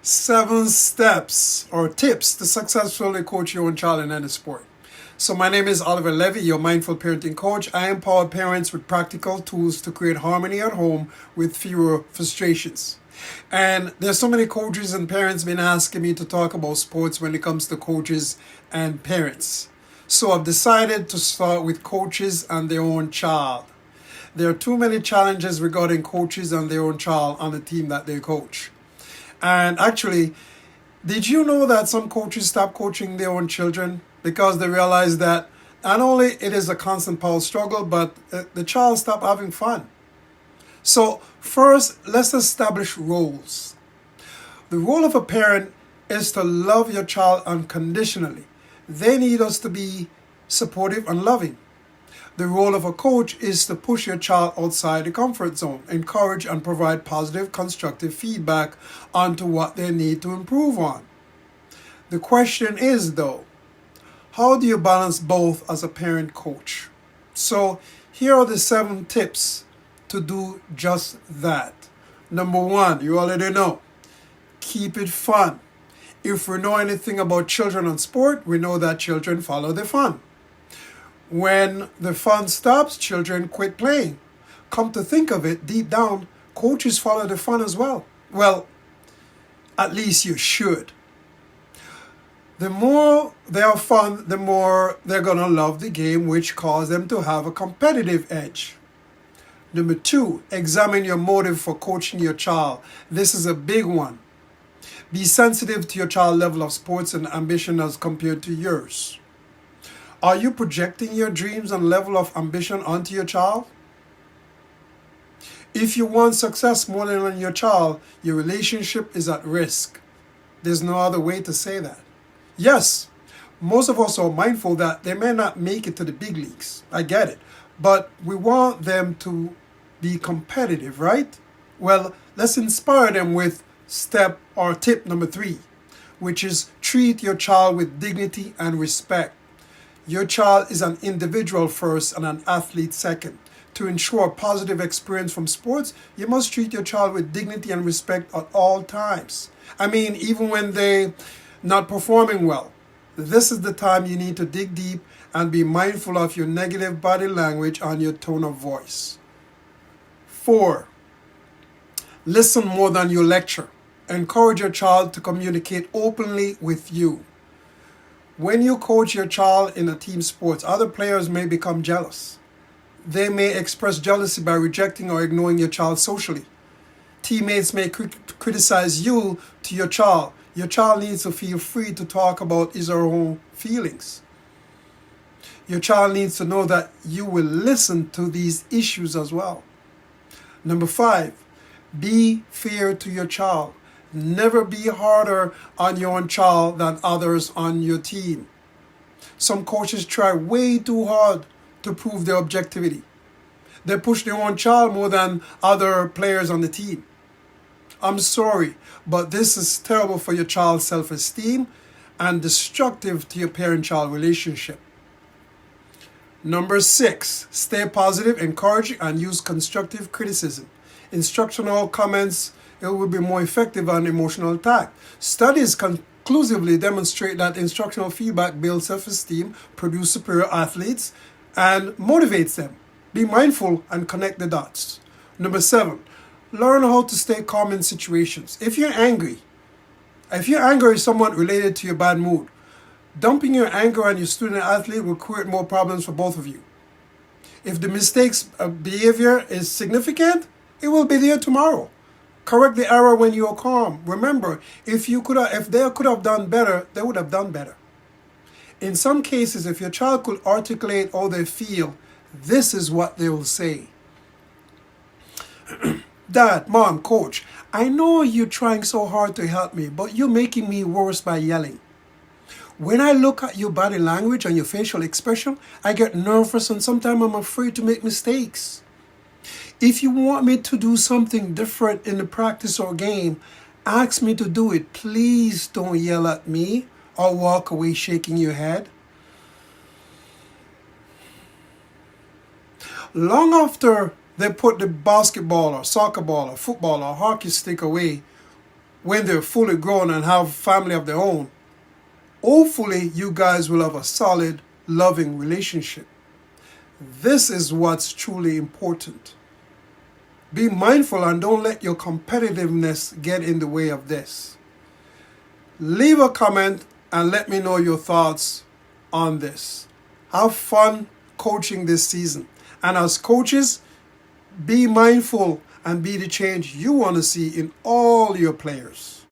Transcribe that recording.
7 steps or tips to successfully coach your own child in any sport. So my name is Oliver Levy, your mindful parenting coach. I empower parents with practical tools to create harmony at home with fewer frustrations. And there's so many coaches and parents been asking me to talk about sports when it comes to coaches and parents. So I've decided to start with coaches and their own child. There are too many challenges regarding coaches and their own child on the team that they coach. And actually, did you know that some coaches stop coaching their own children because they realize that not only it is a constant power struggle, but the child stop having fun? So first, let's establish roles. The role of a parent is to love your child unconditionally. They need us to be supportive and loving. The role of a coach is to push your child outside the comfort zone, encourage and provide positive, constructive feedback onto what they need to improve on. The question is, though, how do you balance both as a parent coach? So here are the 7 tips to do just that. Number 1, you already know, keep it fun. If we know anything about children and sport, we know that children follow the fun. When the fun stops, children quit playing. Come to think of it, deep down, coaches follow the fun as well. Well, at least you should. The more they have fun, the more they're going to love the game, which causes them to have a competitive edge. Number 2, examine your motive for coaching your child. This is a big one. Be sensitive to your child's level of sports and ambition as compared to yours. Are you projecting your dreams and level of ambition onto your child? If you want success more than on your child, your relationship is at risk. There's no other way to say that. Yes, most of us are mindful that they may not make it to the big leagues. I get it. But we want them to be competitive, right? Well, let's inspire them with step or tip number 3, which is treat your child with dignity and respect. Your child is an individual first and an athlete second. To ensure a positive experience from sports, you must treat your child with dignity and respect at all times. I mean, even when they're not performing well. This is the time you need to dig deep and be mindful of your negative body language and your tone of voice. 4, listen more than you lecture. Encourage your child to communicate openly with you. When you coach your child in a team sport, other players may become jealous. They may express jealousy by rejecting or ignoring your child socially. Teammates may criticize you to your child. Your child needs to feel free to talk about his or her own feelings. Your child needs to know that you will listen to these issues as well. Number 5, be fair to your child. Never be harder on your own child than others on your team. Some coaches try way too hard to prove their objectivity. They push their own child more than other players on the team. I'm sorry, but this is terrible for your child's self-esteem and destructive to your parent-child relationship. Number 6, stay positive, encourage, and use constructive criticism. Instructional comments, it will be more effective than emotional attack. Studies conclusively demonstrate that instructional feedback builds self-esteem, produces superior athletes, and motivates them. Be mindful and connect the dots. Number 7, learn how to stay calm in situations. If you're angry is somewhat related to your bad mood, dumping your anger on your student athlete will create more problems for both of you. If the mistakes behavior is significant, it will be there tomorrow. Correct the error when you are calm. Remember, if they could have done better, they would have done better. In some cases, if your child could articulate how they feel, this is what they will say. Dad, Mom, Coach, I know you're trying so hard to help me, but you're making me worse by yelling. When I look at your body language and your facial expression, I get nervous and sometimes I'm afraid to make mistakes. If you want me to do something different in the practice or game, ask me to do it. Please don't yell at me or walk away shaking your head. Long after they put the basketball or soccer ball or football or hockey stick away, when they're fully grown and have family of their own, hopefully you guys will have a solid, loving relationship. This is what's truly important. Be mindful and don't let your competitiveness get in the way of this. Leave a comment and let me know your thoughts on this. Have fun coaching this season. And as coaches, be mindful and be the change you want to see in all your players.